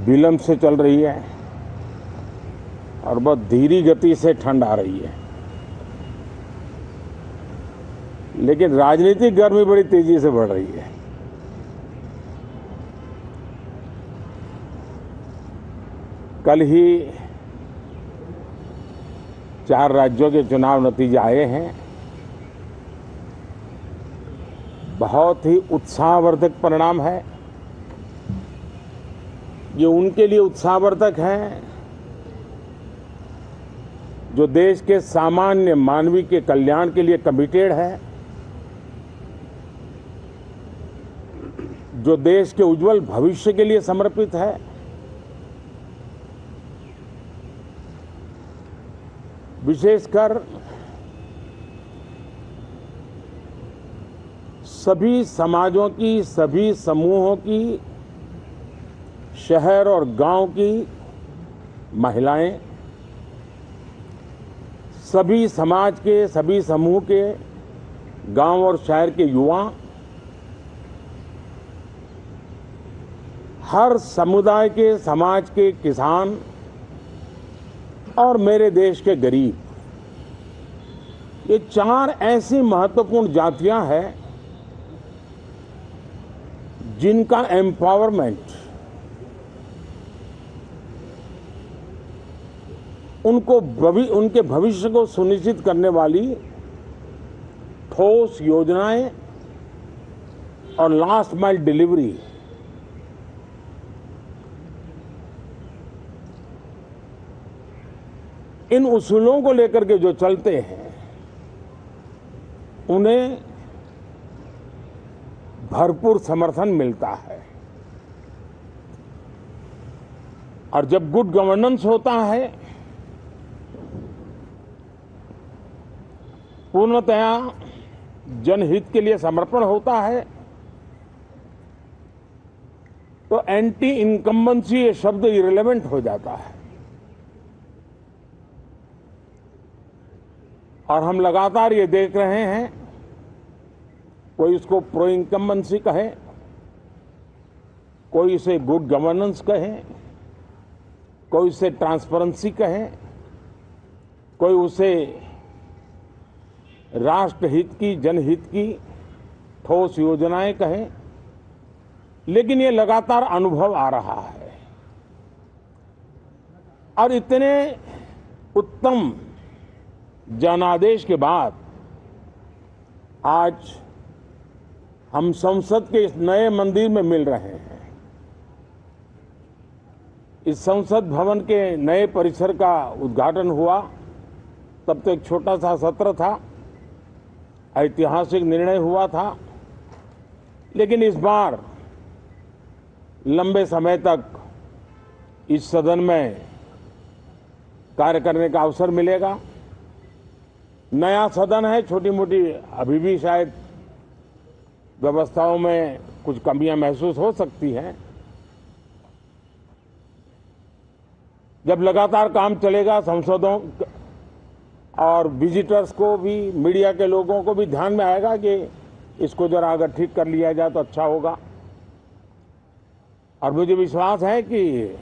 विलंब से चल रही है और बहुत धीमी गति से ठंड आ रही है, लेकिन राजनीतिक गर्मी बड़ी तेजी से बढ़ रही है। कल ही 4 राज्यों के चुनाव नतीजे आए हैं। बहुत ही उत्साहवर्धक परिणाम है। ये उनके लिए उत्साहवर्धक है जो देश के सामान्य मानवी के कल्याण के लिए कमिटेड है, जो देश के उज्जवल भविष्य के लिए समर्पित है, विशेषकर सभी समाजों की, सभी समूहों की, शहर और गांव की महिलाएं, सभी समाज के, सभी समूह के, गांव और शहर के युवा, हर समुदाय के, समाज के किसान और मेरे देश के गरीब, ये 4 ऐसी महत्वपूर्ण जातियां हैं जिनका एम्पावरमेंट, उनके भविष्य को सुनिश्चित करने वाली ठोस योजनाएं और लास्ट माइल डिलीवरी, इन उसूलों को लेकर के जो चलते हैं उन्हें भरपूर समर्थन मिलता है। और जब गुड गवर्नेंस होता है, पूर्णतया जनहित के लिए समर्पण होता है, तो एंटी इनकम्बेंसी ये शब्द इरेलेवेंट हो जाता है। और हम लगातार ये देख रहे हैं, कोई इसको प्रो इनकम्बेंसी कहे, कोई इसे गुड गवर्नेंस कहे, कोई इसे ट्रांसपेरेंसी कहे, कोई उसे राष्ट्रहित की, जनहित की ठोस योजनाएं कहें, लेकिन ये लगातार अनुभव आ रहा है। और इतने उत्तम जनादेश के बाद आज हम संसद के इस नए मंदिर में मिल रहे हैं। इस संसद भवन के नए परिसर का उद्घाटन हुआ, तब तो एक छोटा सा सत्र था, ऐतिहासिक निर्णय हुआ था, लेकिन इस बार लंबे समय तक इस सदन में कार्य करने का अवसर मिलेगा। नया सदन है, छोटी मोटी अभी भी शायद व्यवस्थाओं में कुछ कमियां महसूस हो सकती हैं। जब लगातार काम चलेगा, सांसदों और विजिटर्स को भी, मीडिया के लोगों को भी ध्यान में आएगा कि इसको जरा अगर ठीक कर लिया जाए तो अच्छा होगा। और मुझे विश्वास है कि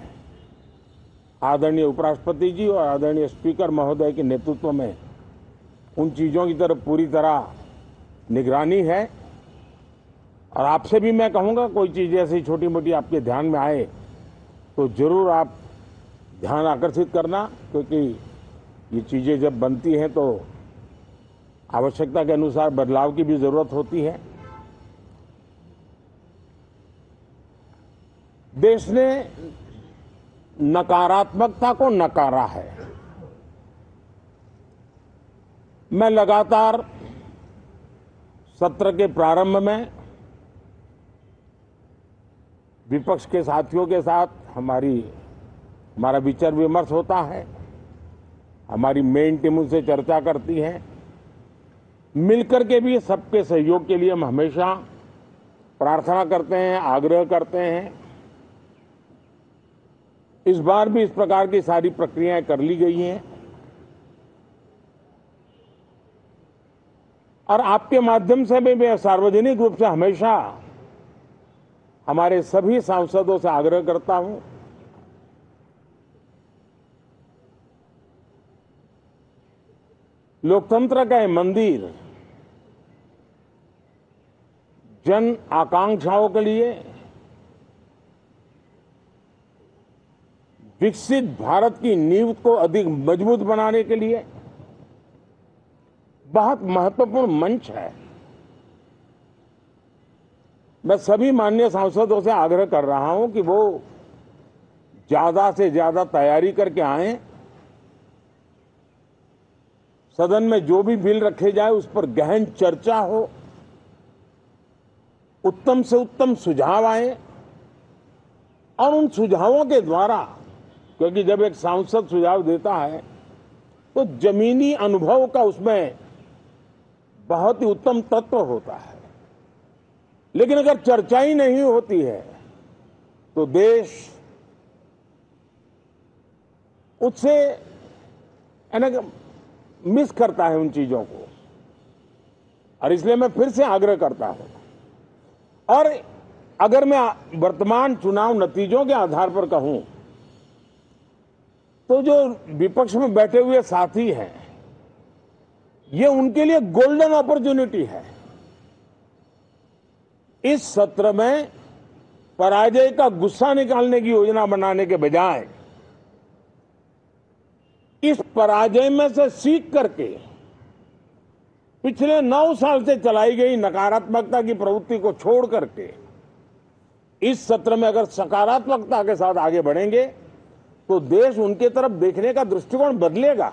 आदरणीय उपराष्ट्रपति जी और आदरणीय स्पीकर महोदय के नेतृत्व में उन चीजों की तरफ पूरी तरह निगरानी है। और आपसे भी मैं कहूंगा, कोई चीज ऐसी छोटी मोटी आपके ध्यान में आए तो जरूर आप ध्यान आकर्षित करना, क्योंकि ये चीजें जब बनती हैं तो आवश्यकता के अनुसार बदलाव की भी जरूरत होती है। देश ने नकारात्मकता को नकारा है। मैं लगातार सत्र के प्रारंभ में विपक्ष के साथियों के साथ हमारा विचार विमर्श होता है, हमारी मेन टीम उनसे चर्चा करती है। मिलकर के भी सबके सहयोग के लिए हम हमेशा प्रार्थना करते हैं, आग्रह करते हैं। इस बार भी इस प्रकार की सारी प्रक्रियाएं कर ली गई हैं और आपके माध्यम से भी मैं सार्वजनिक रूप से हमेशा हमारे सभी सांसदों से आग्रह करता हूं लोकतंत्र का ये मंदिर जन आकांक्षाओं के लिए, विकसित भारत की नींव को अधिक मजबूत बनाने के लिए बहुत महत्वपूर्ण मंच है। मैं सभी माननीय सांसदों से आग्रह कर रहा हूं कि वो ज्यादा से ज्यादा तैयारी करके आएं। सदन में जो भी बिल रखे जाए उस पर गहन चर्चा हो, उत्तम से उत्तम सुझाव आए और उन सुझावों के द्वारा, क्योंकि जब एक सांसद सुझाव देता है तो जमीनी अनुभव का उसमें बहुत ही उत्तम तत्व होता है, लेकिन अगर चर्चा ही नहीं होती है तो देश उससे मिस करता है उन चीजों को। और इसलिए मैं फिर से आग्रह करता हूं, और अगर मैं वर्तमान चुनाव नतीजों के आधार पर कहूं तो जो विपक्ष में बैठे हुए साथी हैं, ये उनके लिए गोल्डन अपॉर्चुनिटी है। इस सत्र में पराजय का गुस्सा निकालने की योजना बनाने के बजाय इस पराजय में से सीख करके पिछले 9 साल से चलाई गई नकारात्मकता की प्रवृत्ति को छोड़ करके इस सत्र में अगर सकारात्मकता के साथ आगे बढ़ेंगे तो देश उनके तरफ देखने का दृष्टिकोण बदलेगा,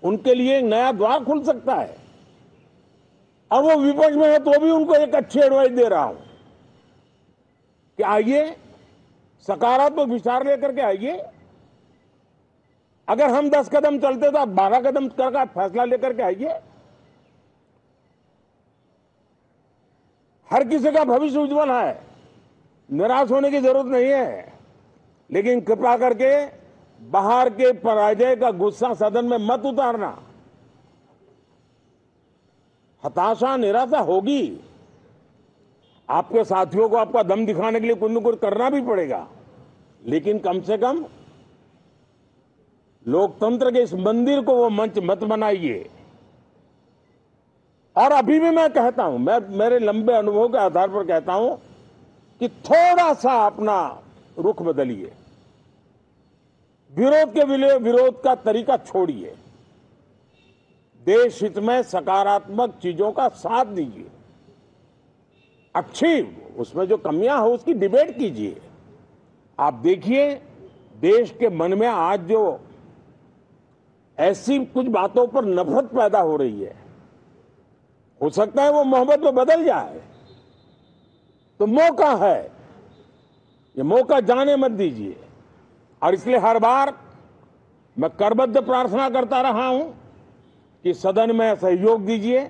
उनके लिए एक नया द्वार खुल सकता है। और वो विपक्ष में है तो भी उनको एक अच्छी एडवाइस दे रहा हूं कि आइए सकारात्मक विचार लेकर के आइए। अगर हम 10 कदम चलते तो आप 12 कदम करके फैसला लेकर के आइए। हर किसी का भविष्य उज्जवल है, निराश होने की जरूरत नहीं है, लेकिन कृपा करके बाहर के पराजय का गुस्सा सदन में मत उतारना। हताशा निराशा होगी, आपके साथियों को आपका दम दिखाने के लिए कुछ न कुछ करना भी पड़ेगा, लेकिन कम से कम लोकतंत्र के इस मंदिर को वो मंच मत बनाइए। और अभी भी मैं कहता हूं, मैं मेरे लंबे अनुभव के आधार पर कहता हूं कि थोड़ा सा अपना रुख बदलिए, विरोध के विरोध का तरीका छोड़िए, देश हित में सकारात्मक चीजों का साथ दीजिए, अच्छी उसमें जो कमियां हो उसकी डिबेट कीजिए। आप देखिए देश के मन में आज जो ऐसी कुछ बातों पर नफरत पैदा हो रही है, हो सकता है वो मोहब्बत में बदल जाए, तो मौका है, ये मौका जाने मत दीजिए। और इसलिए हर बार मैं करबद्ध प्रार्थना करता रहा हूं कि सदन में सहयोग दीजिए।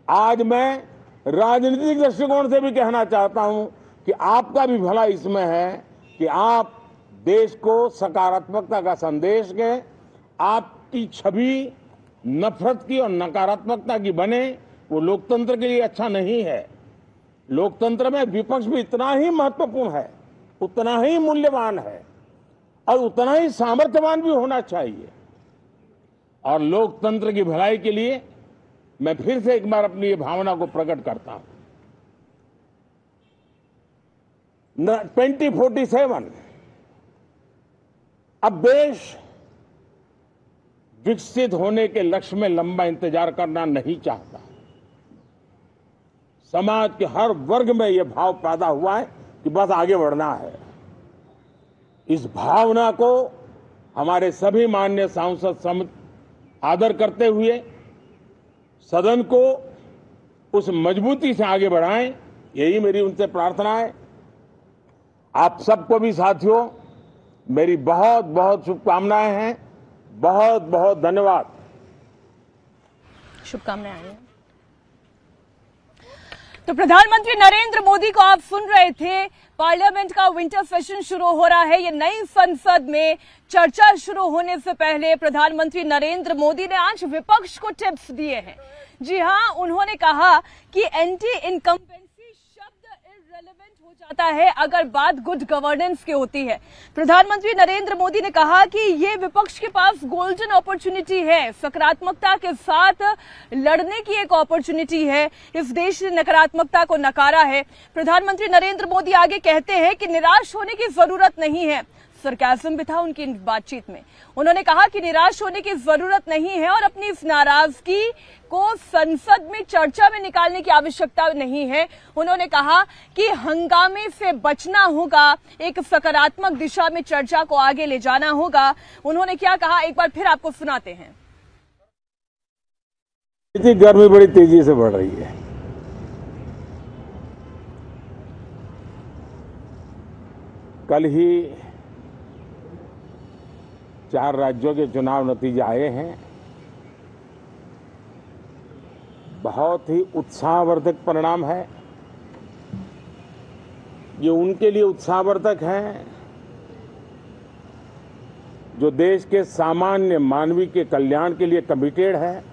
आज मैं राजनीतिक दृष्टिकोण से भी कहना चाहता हूं कि आपका भी भला इसमें है कि आप देश को सकारात्मकता का संदेश दें, आपकी छवि नफरत की और नकारात्मकता की बने, वो लोकतंत्र के लिए अच्छा नहीं है। लोकतंत्र में विपक्ष भी इतना ही महत्वपूर्ण है, उतना ही मूल्यवान है और उतना ही सामर्थ्यवान भी होना चाहिए। और लोकतंत्र की भलाई के लिए मैं फिर से एक बार अपनी ये भावना को प्रकट करता हूं। 2047 अब देश विकसित होने के लक्ष्य में लंबा इंतजार करना नहीं चाहता। समाज के हर वर्ग में यह भाव पैदा हुआ है कि बस आगे बढ़ना है। इस भावना को हमारे सभी माननीय सांसद आदर करते हुए सदन को उस मजबूती से आगे बढ़ाएं, यही मेरी उनसे प्रार्थना है। आप सबको भी साथियों मेरी बहुत बहुत शुभकामनाएं हैं। बहुत बहुत धन्यवाद। शुभकामनाएं। तो प्रधानमंत्री नरेंद्र मोदी को आप सुन रहे थे। पार्लियामेंट का विंटर सेशन शुरू हो रहा है। ये नई संसद में चर्चा शुरू होने से पहले प्रधानमंत्री नरेंद्र मोदी ने आज विपक्ष को टिप्स दिए हैं। जी हां, उन्होंने कहा कि एंटी इनकम्बेंसी शब्द इररिलेवेंट हो जाता है अगर बात गुड गवर्नेंस की होती है। प्रधानमंत्री नरेंद्र मोदी ने कहा कि ये विपक्ष के पास गोल्डन अपॉर्चुनिटी है, सकारात्मकता के साथ लड़ने की एक अपॉर्चुनिटी है। इस देश ने नकारात्मकता को नकारा है। प्रधानमंत्री नरेंद्र मोदी आगे कहते हैं कि निराश होने की जरूरत नहीं है। सरकाज़म भी था उनकी बातचीत में। उन्होंने कहा कि निराश होने की जरूरत नहीं है और अपनी इस नाराजगी को संसद में चर्चा में निकालने की आवश्यकता नहीं है। उन्होंने कहा कि हंगामे से बचना होगा, एक सकारात्मक दिशा में चर्चा को आगे ले जाना होगा। उन्होंने क्या कहा, एक बार फिर आपको सुनाते हैं। गर्मी बड़ी तेजी से बढ़ रही है। कल ही 4 राज्यों के चुनाव नतीजे आए हैं। बहुत ही उत्साहवर्धक परिणाम है। ये उनके लिए उत्साहवर्धक है जो देश के सामान्य मानवी के कल्याण के लिए कमिटेड है,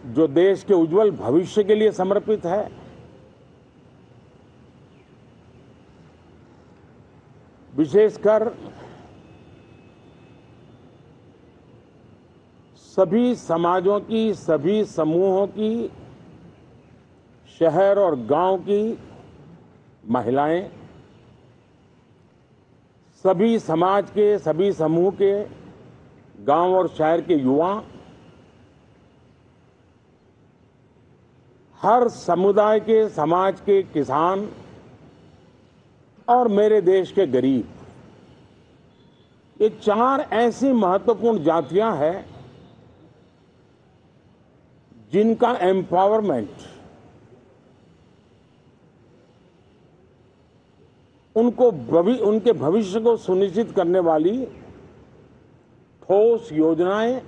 जो देश के उज्जवल भविष्य के लिए समर्पित है। विशेषकर सभी समाजों की, सभी समूहों की, शहर और गांव की महिलाएं, सभी समाज के, सभी समूह के, गांव और शहर के युवा, हर समुदाय के, समाज के किसान और मेरे देश के गरीब, ये 4 ऐसी महत्वपूर्ण जातियां हैं जिनका एम्पावरमेंट उनके भविष्य को सुनिश्चित करने वाली ठोस योजनाएं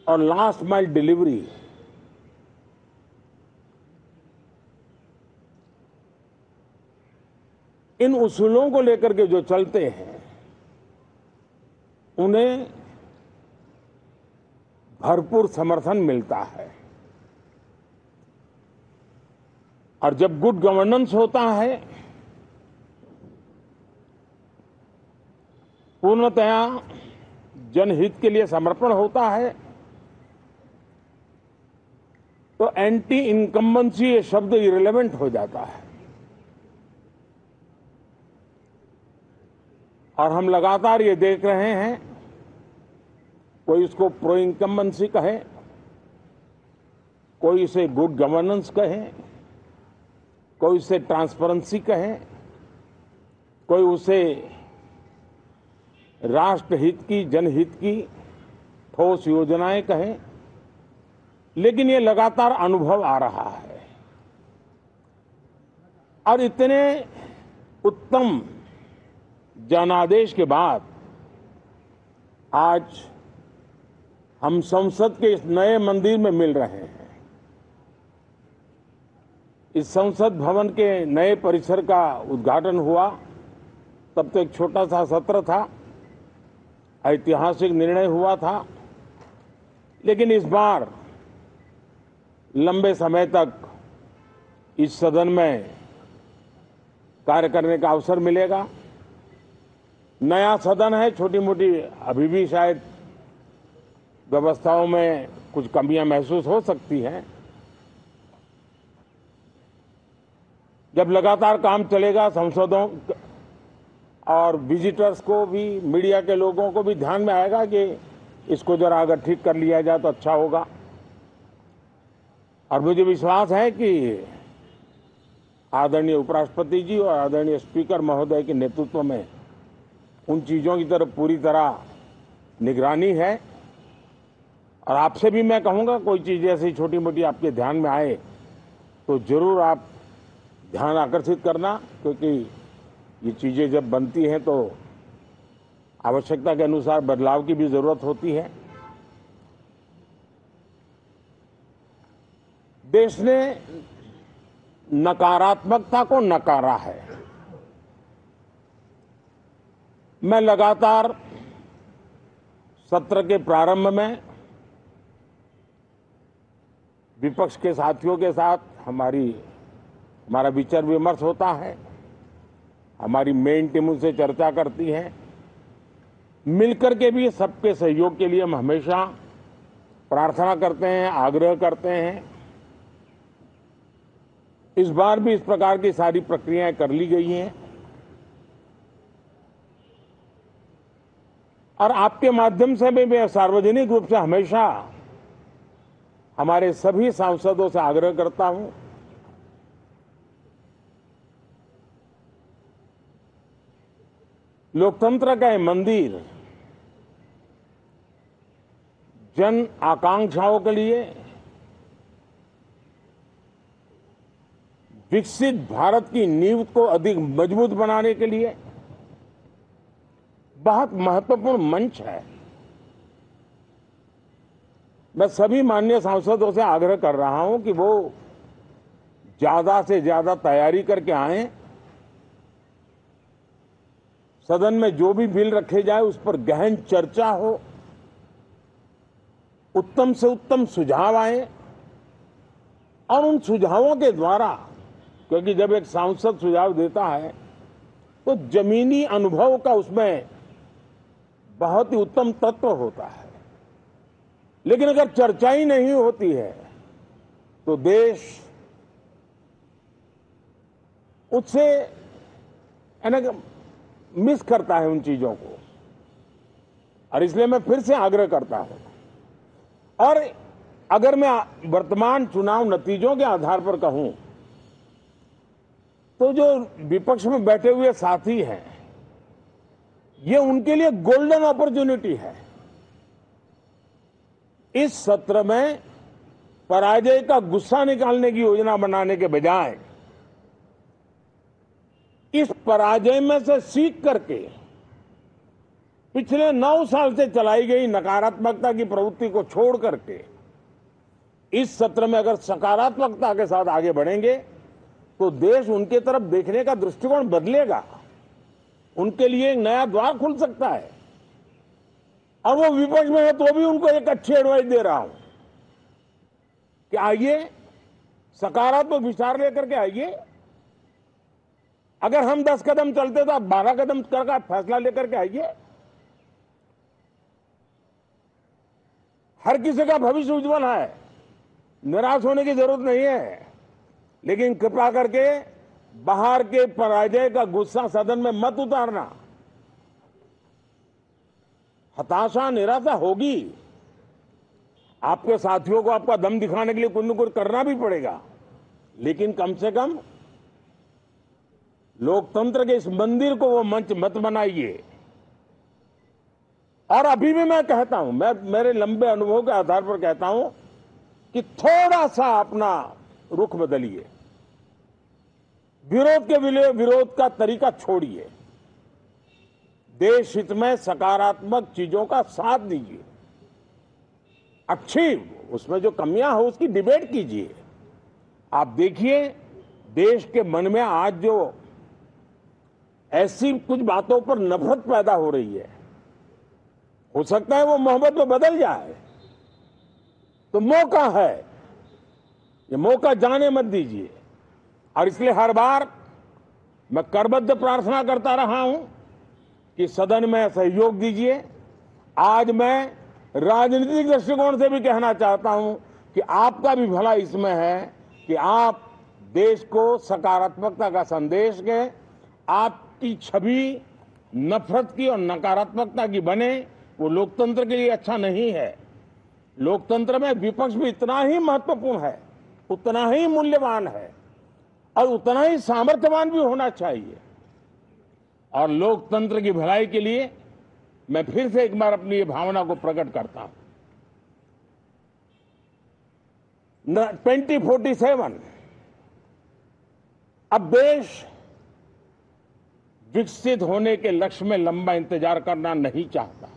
और लास्ट माइल डिलीवरी, इन उसूलों को लेकर के जो चलते हैं उन्हें भरपूर समर्थन मिलता है। और जब गुड गवर्नेंस होता है, पूर्णतया जनहित के लिए समर्पण होता है, तो एंटी इनकम्बेंसी ये शब्द इररिलेवेंट हो जाता है। और हम लगातार ये देख रहे हैं, कोई इसको प्रो इनकम्बेंसी कहे, कोई इसे गुड गवर्नेंस कहे, कोई इसे ट्रांसपेरेंसी कहे, कोई उसे राष्ट्रहित की, जनहित की ठोस योजनाएं कहें, लेकिन ये लगातार अनुभव आ रहा है। और इतने उत्तम जनादेश के बाद आज हम संसद के इस नए मंदिर में मिल रहे हैं। इस संसद भवन के नए परिसर का उद्घाटन हुआ, तब तो एक छोटा सा सत्र था, ऐतिहासिक निर्णय हुआ था, लेकिन इस बार लंबे समय तक इस सदन में कार्य करने का अवसर मिलेगा। नया सदन है, छोटी मोटी अभी भी शायद व्यवस्थाओं में कुछ कमियां महसूस हो सकती हैं। जब लगातार काम चलेगा, सांसदों और विजिटर्स को भी, मीडिया के लोगों को भी ध्यान में आएगा कि इसको जरा अगर ठीक कर लिया जाए तो अच्छा होगा। और मुझे विश्वास है कि आदरणीय उपराष्ट्रपति जी और आदरणीय स्पीकर महोदय के नेतृत्व में उन चीजों की तरफ पूरी तरह निगरानी है। और आपसे भी मैं कहूंगा, कोई चीज ऐसी छोटी मोटी आपके ध्यान में आए तो जरूर आप ध्यान आकर्षित करना, क्योंकि ये चीजें जब बनती हैं तो आवश्यकता के अनुसार बदलाव की भी जरूरत होती है। देश ने नकारात्मकता को नकारा है। मैं लगातार सत्र के प्रारंभ में विपक्ष के साथियों के साथ हमारा विचार विमर्श होता है, हमारी मेन टीम उनसे चर्चा करती है। मिलकर के भी सबके सहयोग के लिए हम हमेशा प्रार्थना करते हैं, आग्रह करते हैं। इस बार भी इस प्रकार की सारी प्रक्रियाएं कर ली गई हैं और आपके माध्यम से भी मैं सार्वजनिक रूप से हमेशा हमारे सभी सांसदों से आग्रह करता हूं, लोकतंत्र का ये मंदिर जन आकांक्षाओं के लिए, विकसित भारत की नींव को अधिक मजबूत बनाने के लिए बहुत महत्वपूर्ण मंच है। मैं सभी माननीय सांसदों से आग्रह कर रहा हूं कि वो ज्यादा से ज्यादा तैयारी करके आएं। सदन में जो भी बिल रखे जाए उस पर गहन चर्चा हो, उत्तम से उत्तम सुझाव आए और उन सुझावों के द्वारा, क्योंकि जब एक सांसद सुझाव देता है तो जमीनी अनुभव का उसमें बहुत ही उत्तम तत्व होता है, लेकिन अगर चर्चा ही नहीं होती है तो देश उससे मिस करता है उन चीजों को। और इसलिए मैं फिर से आग्रह करता हूं, और अगर मैं वर्तमान चुनाव नतीजों के आधार पर कहूं तो जो विपक्ष में बैठे हुए साथी हैं, ये उनके लिए गोल्डन अपॉर्चुनिटी है। इस सत्र में पराजय का गुस्सा निकालने की योजना बनाने के बजाय इस पराजय में से सीख करके पिछले 9 साल से चलाई गई नकारात्मकता की प्रवृत्ति को छोड़ करके इस सत्र में अगर सकारात्मकता के साथ आगे बढ़ेंगे तो देश उनके तरफ देखने का दृष्टिकोण बदलेगा, उनके लिए एक नया द्वार खुल सकता है। और वो विपक्ष में है तो भी उनको एक अच्छी एडवाइस दे रहा हूं कि आइए सकारात्मक विचार लेकर के आइए। अगर हम 10 कदम चलते तो आप 12 कदम करके फैसला लेकर के आइए। हर किसी का भविष्य उज्जवल है, निराश होने की जरूरत नहीं है, लेकिन कृपा करके बाहर के पराजय का गुस्सा सदन में मत उतारना। हताशा निराशा होगी, आपके साथियों को आपका दम दिखाने के लिए कुछ न कुछ करना भी पड़ेगा, लेकिन कम से कम लोकतंत्र के इस मंदिर को वो मंच मत बनाइए। और अभी भी मैं कहता हूं, मैं मेरे लंबे अनुभव के आधार पर कहता हूं कि थोड़ा सा अपना रुख बदलिए, विरोध के विरोध का तरीका छोड़िए, देश हित में सकारात्मक चीजों का साथ दीजिए, अच्छी उसमें जो कमियां हो उसकी डिबेट कीजिए। आप देखिए देश के मन में आज जो ऐसी कुछ बातों पर नफरत पैदा हो रही है, हो सकता है वो मोहब्बत में बदल जाए, तो मौका है, ये मौका जाने मत दीजिए। और इसलिए हर बार मैं करबद्ध प्रार्थना करता रहा हूं कि सदन में सहयोग दीजिए। आज मैं राजनीतिक दृष्टिकोण से भी कहना चाहता हूं कि आपका भी भला इसमें है कि आप देश को सकारात्मकता का संदेश दें, आपकी छवि नफरत की और नकारात्मकता की बने, वो लोकतंत्र के लिए अच्छा नहीं है। लोकतंत्र में विपक्ष भी इतना ही महत्वपूर्ण है, उतना ही मूल्यवान है और उतना ही सामर्थ्यवान भी होना चाहिए। और लोकतंत्र की भलाई के लिए मैं फिर से एक बार अपनी ये भावना को प्रकट करता हूं। 2047 अब देश विकसित होने के लक्ष्य में लंबा इंतजार करना नहीं चाहता।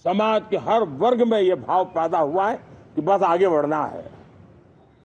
समाज के हर वर्ग में यह भाव पैदा हुआ है कि बस आगे बढ़ना है।